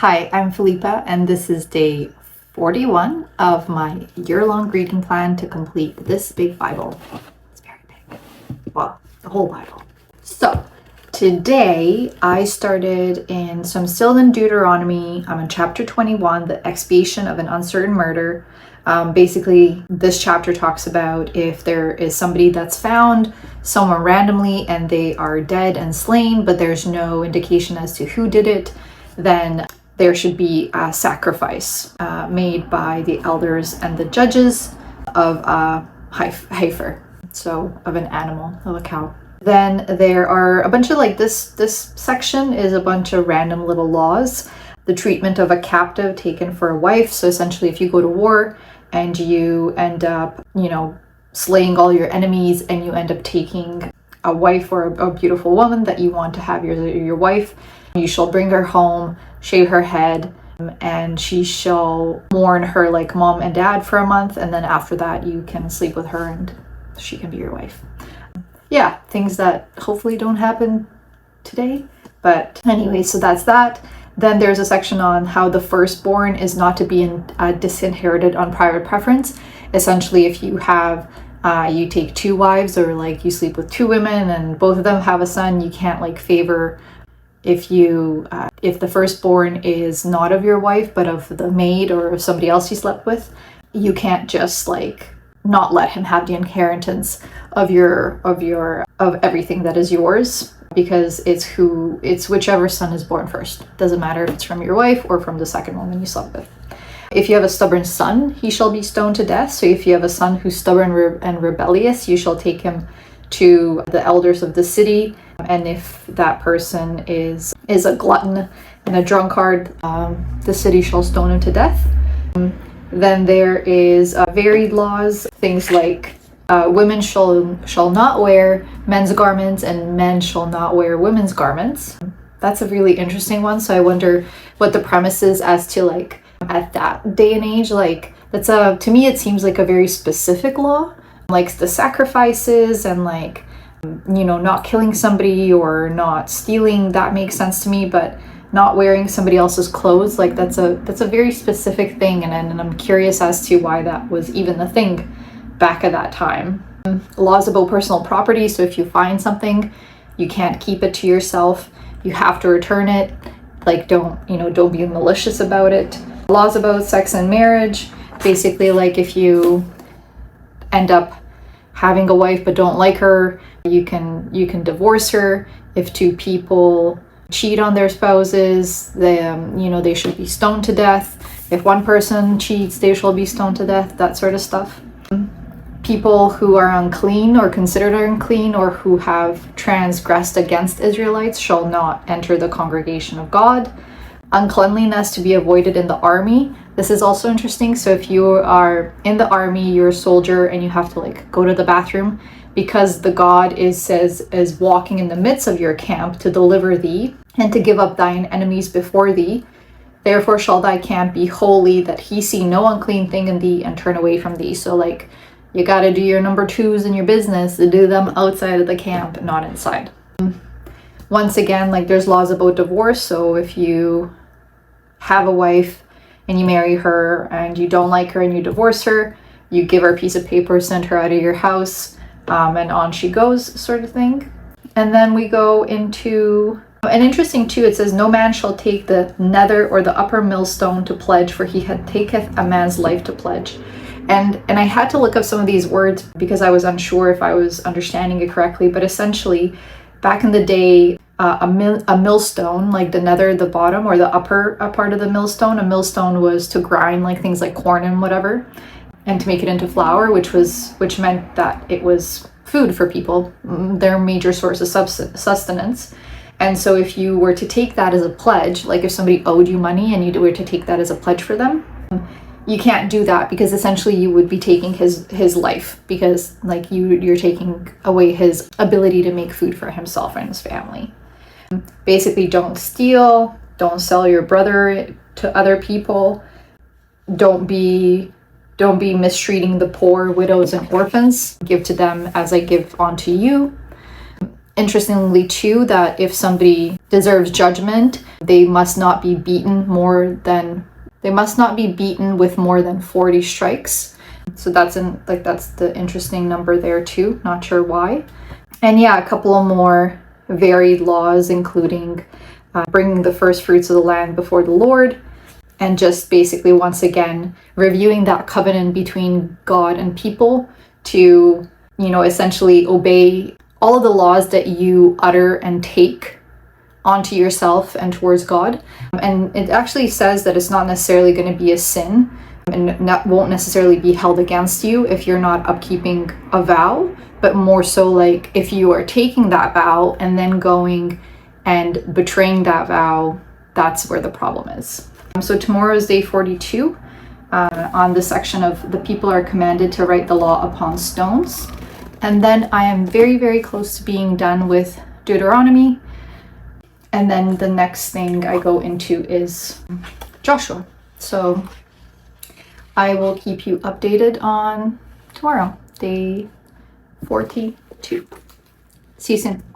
Hi, I'm Felipa, and this is day 41 of my year-long reading plan to complete this big Bible. It's very big. Well, the whole Bible. So, today I started I'm still in Deuteronomy. I'm in chapter 21, the expiation of an uncertain murder. Basically, this chapter talks about if there is somebody that's found somewhere randomly and they are dead and slain, but there's no indication as to who did it, then there should be a sacrifice made by the elders and the judges of a heifer, so of an animal, of a cow. Then there are a bunch of this section is a bunch of random little laws. The treatment of a captive taken for a wife. So essentially, if you go to war and you end up, slaying all your enemies and you end up taking a wife or a beautiful woman that you want to have your wife, you shall bring her home, shave her head, and she shall mourn her like mom and dad for a month, and then after that you can sleep with her and she can be your wife. Yeah, things that hopefully don't happen today. But anyway, so that's that. Then there's a section on how the firstborn is not to be disinherited on private preference. Essentially, if you have you take two wives, or you sleep with two women and both of them have a son, you can't favor if the firstborn is not of your wife but of the maid or of somebody else you slept with. You can't just not let him have the inheritance of everything that is yours, because it's whichever son is born first. Doesn't matter if it's from your wife or from the second woman you slept with. If you have a stubborn son, he shall be stoned to death. So if you have a son who's stubborn and rebellious, you shall take him to the elders of the city. And if that person is a glutton and a drunkard, the city shall stone him to death. Then there is varied laws, things like women shall not wear men's garments and men shall not wear women's garments. That's a really interesting one. So I wonder what the premise is as to at that day and age. To me it seems like a very specific law, like the sacrifices and not killing somebody or not stealing. That makes sense to me, but not wearing somebody else's clothes, that's a very specific thing, and I'm curious as to why that was even the thing back at that time. Laws about personal property. So if you find something, you can't keep it to yourself. You have to return it. Don't be malicious about it. Laws about sex and marriage. Basically, if you end up having a wife but don't like her, you can divorce her. If two people cheat on their spouses, they should be stoned to death. If one person cheats, they shall be stoned to death. That sort of stuff. People who are unclean or considered unclean or who have transgressed against Israelites shall not enter the congregation of God. Uncleanliness to be avoided in the army. This is also interesting. So if you are in the army, you're a soldier and you have to go to the bathroom, because the God is walking in the midst of your camp to deliver thee and to give up thine enemies before thee. Therefore shall thy camp be holy, that he see no unclean thing in thee and turn away from thee. So you got to do your number twos in your business, to do them outside of the camp, not inside. Once again, there's laws about divorce. So if you have a wife and you marry her and you don't like her and you divorce her, you give her a piece of paper, send her out of your house, and on she goes, sort of thing. And then we go into an interesting too. It says, no man shall take the nether or the upper millstone to pledge, for he had taketh a man's life to pledge. And I had to look up some of these words because I was unsure if I was understanding it correctly. But essentially, back in the day, a millstone, the nether, the bottom, or the upper part of the millstone, a millstone was to grind things like corn and whatever, and to make it into flour, which meant that it was food for people, their major source of sustenance. And so if you were to take that as a pledge, if somebody owed you money and you were to take that as a pledge for them, you can't do that, because essentially you would be taking his life, because you're taking away his ability to make food for himself and his family. Basically, don't steal, don't sell your brother to other people, don't be mistreating the poor, widows, and orphans. Give to them as I give unto you. Interestingly too, that if somebody deserves judgment, they must not be beaten with more than 40 strikes. So that's the interesting number there too. Not sure why. And yeah, a couple of more varied laws, including bringing the first fruits of the land before the Lord, and just basically once again reviewing that covenant between God and people to, essentially obey all of the laws that you utter and take onto yourself and towards God. And it actually says that it's not necessarily going to be a sin and won't necessarily be held against you if you're not upkeeping a vow, but more so like if you are taking that vow and then going and betraying that vow, that's where the problem is. So tomorrow is day 42 on the section of the people are commanded to write the law upon stones. And then I am very, very close to being done with Deuteronomy. And then the next thing I go into is Joshua. So I will keep you updated on tomorrow, day 42. See you soon.